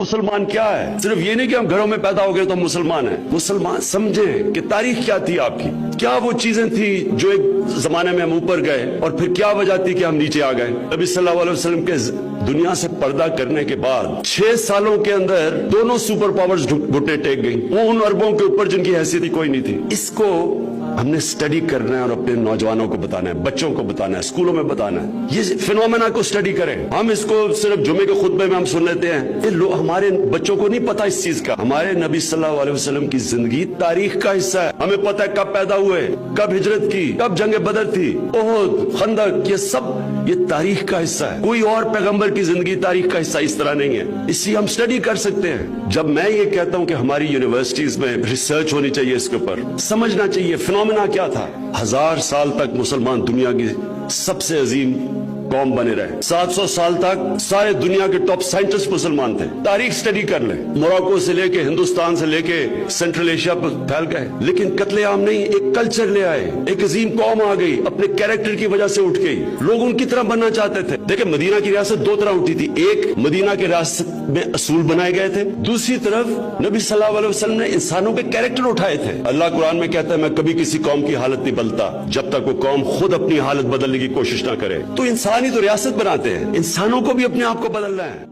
मुसलमान क्या है? सिर्फ ये नहीं कि हम घरों में पैदा हो गए तो मुसलमान हैं। मुसलमान समझें कि तारीख क्या थी आपकी, क्या वो चीजें थी जो एक जमाने में हम ऊपर गए और फिर क्या वजह थी कि हम नीचे आ गए। नबी सल्लल्लाहु अलैहि वसल्लम के दुनिया से पर्दा करने के बाद 6 सालों के अंदर दोनों सुपर पावर्स घुटने टेक गई। वो उन अरबों के ऊपर जिनकी हैसियत ही कोई नहीं थी। इसको हमने स्टडी करना है और अपने नौजवानों को बताना है, बच्चों को बताना है, स्कूलों में बताना है। ये फिनोमेना को स्टडी करें। हम इसको सिर्फ जुमे के खुतबे में हम सुन लेते हैं। ये लोग, हमारे बच्चों को नहीं पता इस चीज का। हमारे नबी सल्लल्लाहु अलैहि वसल्लम की जिंदगी तारीख का हिस्सा है। हमें पता है कब पैदा हुए, कब हिजरत की, कब जंग बदर थी, ओहद, खंदक, ये सब ये तारीख का हिस्सा है। कोई और पैगंबर की जिंदगी तारीख का हिस्सा इस तरह नहीं है। इसलिए हम स्टडी कर सकते हैं। जब मैं ये कहता हूं कि हमारी यूनिवर्सिटीज में रिसर्च होनी चाहिए, इसके ऊपर समझना चाहिए फिनोमेना क्या था। 1000 साल तक मुसलमान दुनिया की सबसे अजीम कौम बने रहे। 700 साल तक सारे दुनिया के टॉप साइंटिस्ट मुसलमान थे। तारीख स्टडी कर ले, मोरक्को से लेके हिंदुस्तान से लेके सेंट्रल एशिया पर फैल गए, लेकिन कत्लेआम नहीं, एक कल्चर ले आए, एक अजीम कौम आ गई, अपने कैरेक्टर की वजह से उठ गई। लोग उनकी तरह बनना चाहते थे। देखिए, मदीना की रियासत 2 तरह उठी थी। एक, मदीना की रियासत में असूल बनाए गए थे। दूसरी तरफ नबी सल्लल्लाहु अलैहि वसल्लम ने इंसानों के कैरेक्टर उठाए थे। अल्लाह कुरान में कहता है, मैं कभी किसी कौम की हालत नहीं बदलता जब तक वो कौम खुद अपनी हालत बदलने की कोशिश ना करे। तो इंसान ही तो रियासत बनाते हैं, इंसानों को भी अपने आप को बदलना है।